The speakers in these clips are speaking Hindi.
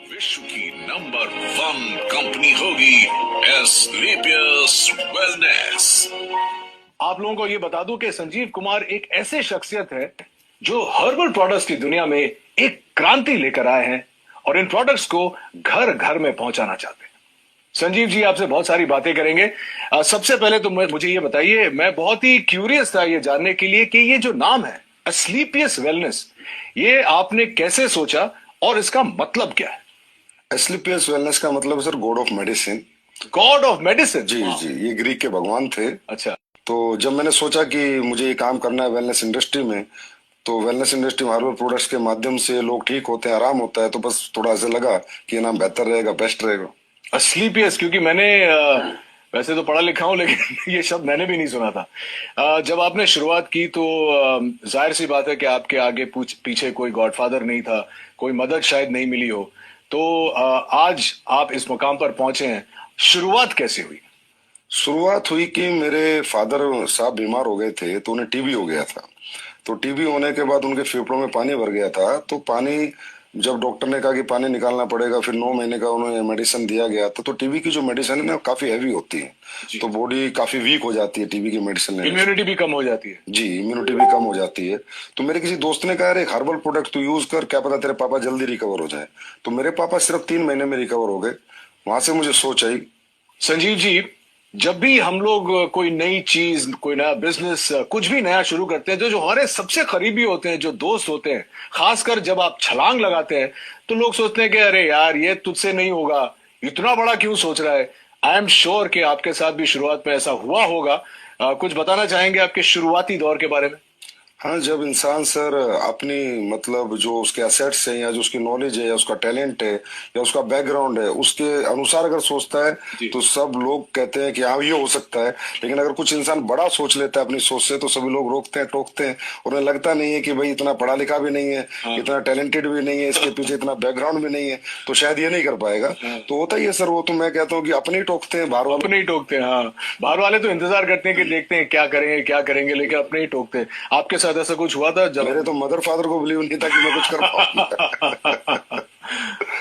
विश्व की नंबर 1 कंपनी होगी एस्क्लेपियस वेलनेस। आप लोगों को यह बता दूं कि संजीव कुमार एक ऐसे शख्सियत है जो हर्बल प्रोडक्ट्स की दुनिया में एक क्रांति लेकर आए हैं और इन प्रोडक्ट्स को घर घर में पहुंचाना चाहते हैं। संजीव जी आपसे बहुत सारी बातें करेंगे। सबसे पहले तो मुझे ये बताइए, मैं बहुत ही क्यूरियस था ये जानने के लिए कि ये जो नाम है एस्क्लेपियस वेलनेस, ये आपने कैसे सोचा और इसका मतलब क्या है? एस्क्लेपियस वेलनेस का मतलब है sir god of medicine. God of medicine? जी जी, ये ग्रीक के भगवान थे। अच्छा। तो जब मैंने सोचा कि मुझे ये काम करना है वेलनेस इंडस्ट्री में, तो वेलनेस इंडस्ट्री में हर्बल प्रोडक्ट्स के माध्यम से लोग ठीक होते हैं, आराम होता है, तो बस थोड़ा ऐसा लगा कि ये नाम बेहतर रहेगा, बेस्ट रहेगा। एस्क्लेपियस, क्योंकि मैंने वैसे तो पढ़ा लिखा हूं लेकिन ये शब्द मैंने भी नहीं सुना था। जब आपने शुरुआत की तो जाहिर सी बात है कि आपके आगे पीछे कोई गॉडफादर नहीं था, कोई मदद शायद नहीं मिली हो, तो आज आप इस मुकाम पर पहुंचे हैं। शुरुआत कैसे हुई? शुरुआत हुई कि मेरे फादर साहब बीमार हो गए थे, तो उन्हें टीबी हो गया था। तो टीबी होने के बाद उनके फेफड़ों में पानी भर गया था। तो पानी, जब डॉक्टर ने कहा कि पानी निकालना पड़ेगा, फिर 9 महीने का उन्हें मेडिसिन दिया गया था। तो टीबी की जो मेडिसिन है ना, काफी हैवी होती है, तो बॉडी काफी वीक हो जाती है टीबी की मेडिसिन लेने से। इम्यूनिटी भी कम हो जाती है। जी, इम्यूनिटी भी कम हो जाती है। तो मेरे किसी दोस्त ने कहा, अरे हर्बल प्रोडक्ट तू यूज कर, क्या पता तेरे पापा जल्दी रिकवर हो जाए। तो मेरे पापा सिर्फ 3 महीने में रिकवर हो गए। वहां से मुझे सोच आई। संजीव जी, जब भी हम लोग कोई नई चीज, कोई नया बिजनेस, कुछ भी नया शुरू करते हैं, जो हमारे सबसे करीबी होते हैं, जो दोस्त होते हैं, खासकर जब आप छलांग लगाते हैं, तो लोग सोचते हैं कि अरे यार ये तुझसे नहीं होगा, इतना बड़ा क्यों सोच रहा है। आई एम श्योर कि आपके साथ भी शुरुआत में ऐसा हुआ होगा। कुछ बताना चाहेंगे आपके शुरुआती दौर के बारे में? हाँ, जब इंसान सर अपनी मतलब जो उसके असेट्स हैं, या जो उसकी नॉलेज है, या उसका टैलेंट है, या उसका बैकग्राउंड है, उसके अनुसार अगर सोचता है, तो सब लोग कहते हैं कि हाँ ये हो सकता है। लेकिन अगर कुछ इंसान बड़ा सोच लेता है अपनी सोच से, तो सभी लोग रोकते हैं, टोकते हैं। उन्हें लगता नहीं है कि भाई इतना पढ़ा लिखा भी नहीं है, इतना टैलेंटेड भी नहीं है, इसके पीछे इतना बैकग्राउंड भी नहीं है, तो शायद ये नहीं कर पाएगा। तो होता ही है सर, वो तो मैं कहता हूँ कि अपने ही टोकते हैं, बाहर अपने ही टोकते हैं। हाँ, बाहर वाले तो इंतजार करते हैं कि देखते हैं क्या करेंगे क्या करेंगे, लेकिन अपने ही टोकते हैं। आपके साथ ऐसा कुछ हुआ था? जब मेरे तो मदर फादर को बिलीव नहीं था कि मैं कुछ कर पाऊंगा।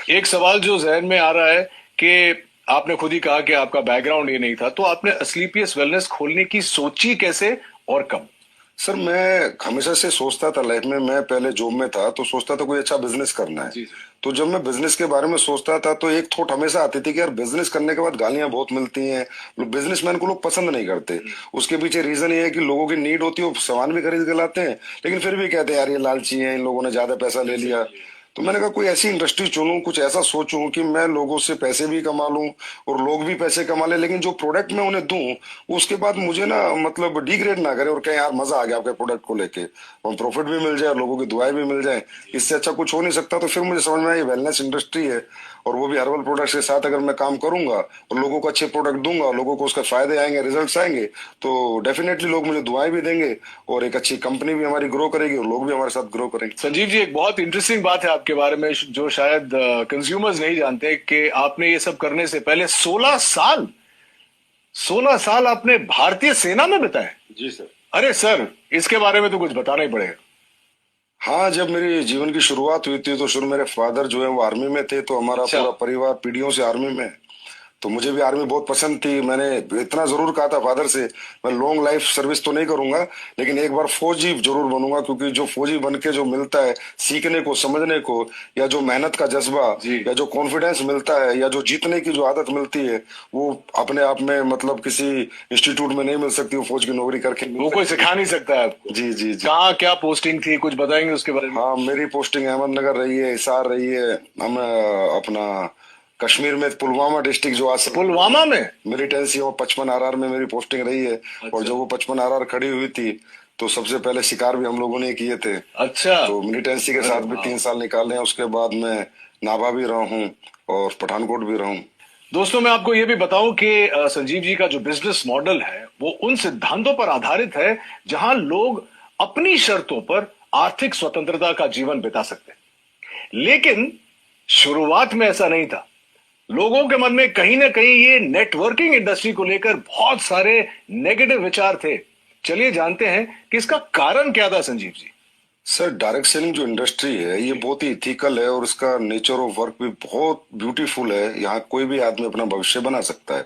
एक सवाल जो जहन में आ रहा है कि आपने खुद ही कहा कि आपका बैकग्राउंड ये नहीं था, तो आपने एस्क्लेपियस वेलनेस खोलने की सोची कैसे और कब? सर, मैं हमेशा से सोचता था लाइफ में, मैं पहले जॉब में था तो सोचता था कोई अच्छा बिजनेस करना है। तो जब मैं बिजनेस के बारे में सोचता था, तो एक थॉट हमेशा आती थी कि यार बिजनेस करने के बाद गालियां बहुत मिलती हैं, बिजनेसमैन को लोग पसंद नहीं करते। उसके पीछे रीजन ये है कि लोगों की नीड होती है, वो सामान भी खरीद के लाते हैं, लेकिन फिर भी कहते हैं यार ये लालची है, इन लोगों ने ज्यादा पैसा ले लिया। तो मैंने कहा कोई ऐसी इंडस्ट्री चुनूं, कुछ ऐसा सोचूं कि मैं लोगों से पैसे भी कमा लूं और लोग भी पैसे कमा ले, लेकिन जो प्रोडक्ट मैं उन्हें दूं उसके बाद मुझे ना मतलब डिग्रेड ना करे और कहें यार मजा आ गया आपके प्रोडक्ट को लेके, और प्रॉफिट भी मिल जाए, लोगों की दुआएं भी मिल जाए। इससे अच्छा कुछ हो नहीं सकता। तो फिर मुझे समझ में आया ये वेलनेस इंडस्ट्री है, और वो भी हर्बल प्रोडक्ट्स के साथ अगर मैं काम करूंगा और लोगों को अच्छे प्रोडक्ट दूंगा, लोगों को उसका फायदे आएंगे, रिजल्ट्स आएंगे, तो डेफिनेटली लोग मुझे दुआएं भी देंगे और एक अच्छी कंपनी भी हमारी ग्रो करेगी और लोग भी हमारे साथ ग्रो करेंगे। संजीव जी, एक बहुत इंटरेस्टिंग बात है आपके बारे में जो शायद कंज्यूमर्स नहीं जानते, कि आपने ये सब करने से पहले 16 साल आपने भारतीय सेना में बिताए। जी सर। अरे सर, इसके बारे में तो कुछ बताना ही पड़ेगा। हाँ, जब मेरी जीवन की शुरुआत हुई थी तो शुरू मेरे फादर जो है वो आर्मी में थे, तो हमारा पूरा परिवार पीढ़ियों से आर्मी में है। तो मुझे भी आर्मी बहुत पसंद थी। मैंने इतना जरूर कहा था फादर से, मैं लॉन्ग लाइफ सर्विस तो नहीं करूंगा, लेकिन एक बार फौजी जरूर बनूंगा, क्योंकि जो फौजी बन के जो मिलता है सीखने को, समझने को, या जो मेहनत का जज्बा, या जो कॉन्फिडेंस मिलता है, या जो जीतने की जो आदत मिलती है, वो अपने आप में मतलब किसी इंस्टीट्यूट में नहीं मिल सकती। वो फौज की नौकरी करके वो कोई सिखा नहीं सकता है आपको। जी जी जी। कहाँ क्या पोस्टिंग थी, कुछ बताएंगे उसके बारे में? हाँ, मेरी पोस्टिंग अहमदनगर रही है, हिसार रही है, हम अपना कश्मीर में पुलवामा डिस्ट्रिक्ट जो आज पुलवामा में मिलिटेंसी और 55 आरआर में मेरी पोस्टिंग रही है। और जब वो 55 आरआर खड़ी हुई थी, तो सबसे पहले शिकार भी हम लोगों ने किए थे। अच्छा। तो मिलिटेंसी के साथ भी 3 साल निकाले हैं। उसके बाद मैं नाभा भी रहा हूँ और पठानकोट भी रहा हूँ। दोस्तों, मैं आपको ये भी बताऊं कि संजीव जी का जो बिजनेस मॉडल है वो उन सिद्धांतों पर आधारित है जहां लोग अपनी शर्तों पर आर्थिक स्वतंत्रता का जीवन बिता सकते हैं। लेकिन शुरुआत में ऐसा नहीं था। लोगों के मन में कहीं ना कहीं ये नेटवर्किंग इंडस्ट्री को लेकर बहुत सारे नेगेटिव विचार थे। चलिए जानते हैं कि इसका कारण क्या था। Sanjeev ji, sir direct selling जो इंडस्ट्री है ये बहुत ही इथिकल है और इसका नेचर ऑफ वर्क भी बहुत ब्यूटीफुल है। यहाँ कोई भी आदमी अपना भविष्य बना सकता है,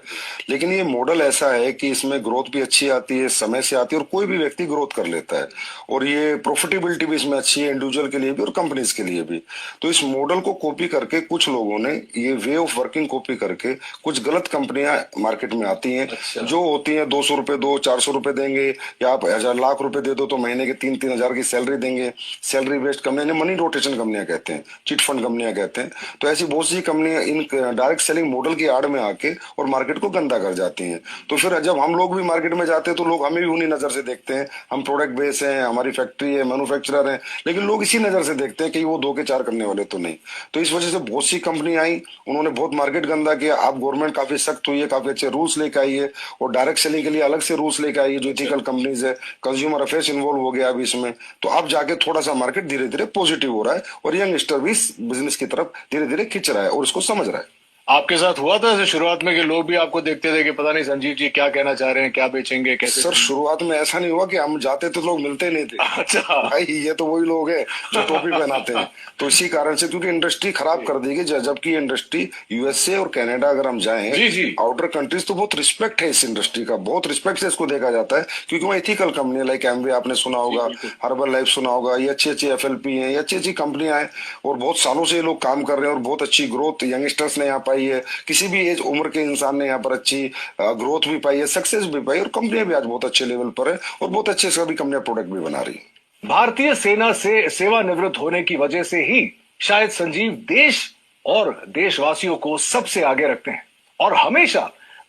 लेकिन ये मॉडल ऐसा है कि इसमें ग्रोथ भी अच्छी आती है, समय से आती है और कोई भी व्यक्ति ग्रोथ कर लेता है और ये प्रॉफिटेबिलिटी भी इसमें अच्छी है, इंडिविजुअल के लिए भी और कंपनीज के लिए भी। तो इस मॉडल को कॉपी करके कुछ लोगों ने ये वे ऑफ वर्किंग कॉपी करके कुछ गलत कंपनियां मार्केट में आती हैं। जो होती हैं 200 रुपए दो, 400 रुपए देंगे या आप 1,000,000 रुपए दे दो तो महीने के 3-3 हजार की सैलरी देंगे। Salary based company, money rotation कंपनियां कहते हैं, चिट फंड कंपनियां कहते हैं। तो ऐसी बहुत सी कंपनियां इन डायरेक्ट सेलिंग मॉडल की आड़ में आके और मार्केट को गंदा कर जाती हैं। तो फिर जब हम लोग भी मार्केट में जाते हैं तो लोग हमें भी उन्हीं नजर से देखते हैं, हम प्रोडक्ट बेस हैं, हमारी फैक्ट्री है, मैन्युफैक्चरर हैं, लेकिन लोग इसी नजर से देखते हैं कि वो 2 के 4 करने वाले तो नहीं। तो इस वजह से बहुत सी कंपनी आई, उन्होंने बहुत मार्केट गंदा किया। अब गवर्नमेंट काफी सख्त हुई है, काफी अच्छे रूल्स लेकर आई है और डायरेक्ट सेलिंग के लिए अलग से रूल्स लेकर आई है। जो इथिकल कंपनीज है, कंज्यूमर अफेयर्स इन्वॉल्व हो गया अभी इसमें, तो अब जाके थोड़ा सा मार्केट धीरे धीरे पॉजिटिव हो रहा है और यंगस्टर भी इस बिजनेस की तरफ धीरे धीरे खिंच रहा है और इसको समझ रहा है। आपके साथ हुआ था ऐसे शुरुआत में कि लोग भी आपको देखते थे कि पता नहीं संजीव जी क्या कहना चाह रहे हैं, क्या बेचेंगे, कैसे? सर शुरुआत में ऐसा नहीं हुआ कि हम जाते तो लोग मिलते नहीं थे। अच्छा भाई ये तो वही लोग हैं जो टोपी पहनाते हैं। तो इसी कारण से, क्योंकि इंडस्ट्री खराब कर दी गई, जबकि इंडस्ट्री यूएसए और कनाडा अगर हम जाएं, जी जी, आउटर कंट्रीज, तो बहुत रिस्पेक्ट है इस इंडस्ट्री का, बहुत रिस्पेक्ट से इसको देखा जाता है क्योंकि वहाँ इथिकल कंपनी लाइक एमवे आपने सुना होगा, हर्बल लाइफ सुना होगा, ये अच्छी अच्छी एफएलपी है, ये अच्छी अच्छी कंपनियां हैं और बहुत सालों से ये लोग काम कर रहे हैं और बहुत अच्छी ग्रोथ यंगस्टर्स ने यहाँ पाई है। किसी भी एज उम्र के इंसान ने यहाँ पर अच्छी ग्रोथ भी पाई है, सक्सेस भी पाई और कंपनियां भी आज बहुत अच्छे लेवल पर है और बहुत अच्छे सभी कंपनियां प्रोडक्ट भी बना रही है। भारतीय सेना से सेवानिवृत्त होने की वजह से ही शायद संजीव देश और देशवासियों को सबसे आगे रखते हैं और हमेशा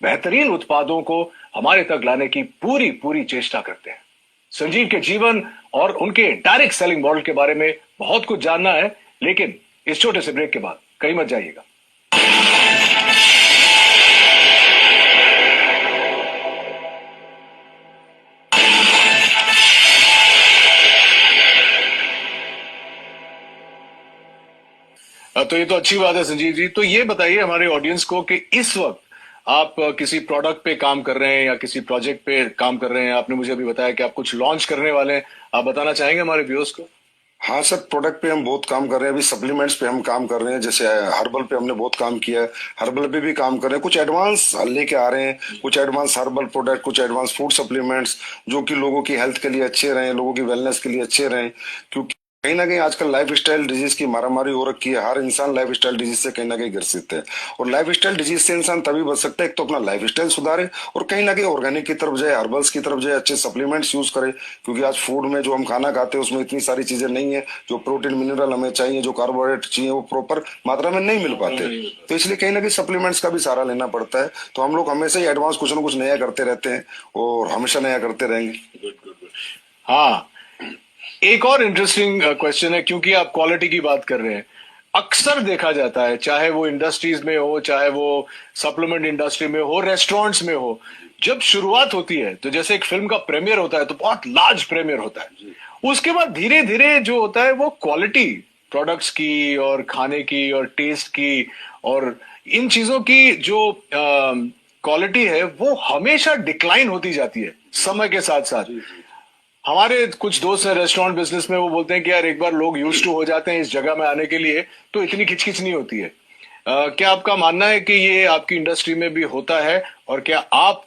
बेहतरीन उत्पादों को हमारे तक लाने की पूरी पूरी चेष्टा करते हैं। संजीव के जीवन और उनके डायरेक्ट सेलिंग मॉडल के बारे में बहुत कुछ जानना है, लेकिन इस छोटे से ब्रेक के बाद कहीं मत जाइएगा। तो ये तो अच्छी बात है संजीव जी। तो ये बताइए हमारे ऑडियंस को कि इस वक्त आप किसी प्रोडक्ट पे काम कर रहे हैं या किसी प्रोजेक्ट पे काम कर रहे हैं। आपने मुझे अभी बताया कि आप कुछ लॉन्च करने वाले हैं, आप बताना चाहेंगे हमारे व्यूअर्स को? हाँ सर, प्रोडक्ट पे हम बहुत काम कर रहे हैं। अभी सप्लीमेंट्स पे हम काम कर रहे हैं, जैसे हर्बल पे हमने बहुत काम किया है, हर्बल पे भी काम कर रहे हैं। कुछ एडवांस लेके आ रहे हैं, कुछ एडवांस हर्बल प्रोडक्ट, कुछ एडवांस फूड सप्लीमेंट्स जो कि लोगों की हेल्थ के लिए अच्छे रहें, लोगों की वेलनेस के लिए अच्छे रहें। क्योंकि कहीं ना कहीं आजकल लाइफ स्टाइल डिजीज की मारामारी हो रखी है। हर इंसान लाइफ स्टाइल डिजीज से कहीं ना कहीं ग्रसित है और लाइफ स्टाइल डिजीज से इंसान तभी बच सकता है, एक तो अपना लाइफ स्टाइल सुधारे और कहीं ना कहीं ऑर्गेनिक की तरफ जाए, हर्बल्स की तरफ जाए, अच्छे सप्लीमेंट्स यूज करे। क्योंकि आज फूड में जो हम खाना खाते हैं उसमें इतनी सारी चीजें नहीं है, जो प्रोटीन मिनरल हमें चाहिए, जो कार्बोहाइड्रेट चाहिए, वो प्रॉपर मात्रा में नहीं मिल पाते। तो इसलिए कहीं ना कहीं सप्लीमेंट्स का भी सहारा लेना पड़ता है। तो हम लोग हमेशा ही एडवांस कुछ ना कुछ नया करते रहते हैं और हमेशा नया करते रहेंगे। हाँ, एक और इंटरेस्टिंग क्वेश्चन है, क्योंकि आप क्वालिटी की बात कर रहे हैं। अक्सर देखा जाता है, चाहे वो इंडस्ट्रीज में हो, चाहे वो सप्लीमेंट इंडस्ट्री में हो, रेस्टोरेंट्स में हो, जब शुरुआत होती है तो जैसे एक फिल्म का प्रीमियर होता है तो बहुत लार्ज प्रीमियर होता है। उसके बाद धीरे धीरे जो होता है वो क्वालिटी प्रोडक्ट्स की और खाने की और टेस्ट की और इन चीजों की जो क्वालिटी है वो हमेशा डिक्लाइन होती जाती है समय के साथ साथ। हमारे कुछ दोस्त हैं रेस्टोरेंट बिजनेस में, वो बोलते हैं कि यार एक बार लोग यूज्ड टू हो जाते हैं इस जगह में आने के लिए तो इतनी खिचखिच नहीं होती है। क्या आपका मानना है कि ये आपकी इंडस्ट्री में भी होता है और क्या आप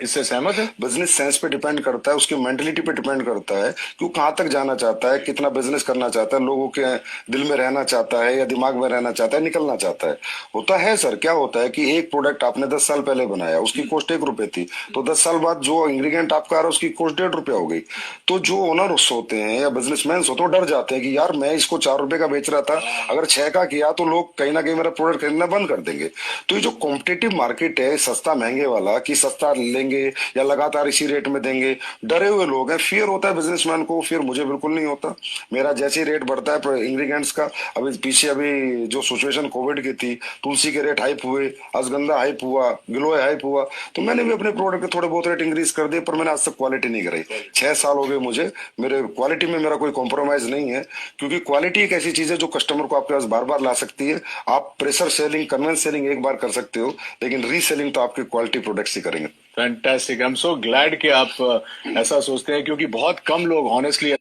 इससे सहमत है? बिजनेस सेंस पे डिपेंड करता है, उसकी मेंटलिटी पे डिपेंड करता है कि वो कहाँ तक जाना चाहता है, कितना बिजनेस करना चाहता है, लोगों के दिल में रहना चाहता है या दिमाग में रहना चाहता है, निकलना चाहता है। होता है सर, क्या होता है कि एक प्रोडक्ट आपने 10 साल पहले बनाया, उसकी कॉस्ट 1 रुपए थी, तो 10 साल बाद जो इंग्रेडिएंट आपका आ रहा है उसकी कॉस्ट 1.5 रुपया हो गई। तो जो ओनर्स होते हैं या बिजनेसमैन होते हैं, डर जाते हैं कि यार मैं इसको 4 रुपए का बेच रहा था, अगर 6 का किया तो लोग कहीं ना कहीं मेरा प्रोडक्ट खरीदना बंद कर देंगे। तो ये जो कॉम्पिटेटिव मार्केट है सस्ता महंगे वाला, कि सस्ता लेंगे या लगातार इसी रेट में देंगे, डरे हुए लोग हैं। फियर होता है बिजनेसमैन को, फियर मुझे बिल्कुल नहीं होता। मेरा जैसे रेट बढ़ता है इंग्रेडिएंट्स का, अभी पीछे अभी जो सिचुएशन कोविड की थी, तुलसी के रेट हाइप हुए, अश्वगंधा हाइप हुआ, गिलोय हाइप हुआ, तो मैंने भी अपने प्रोडक्ट के थोड़े बहुत रेट इंक्रीज कर दिए, पर मैंने आज तक क्वालिटी नहीं कराई। 6 साल हो गए मुझे, मेरे क्वालिटी में मेरा कोई कॉम्प्रोमाइज नहीं है, क्योंकि क्वालिटी एक ऐसी चीज है जो कस्टमर को आपके पास बार बार ला सकती है। आप प्रेशर सेलिंग, कन्वेंस सेलिंग एक बार कर सकते हो, लेकिन रीसेलिंग तो आपके क्वालिटी प्रोडक्ट्स ही करेंगे। Fantastic, I am so glad कि आप ऐसा सोचते हैं, क्योंकि बहुत कम लोग ऑनेस्टली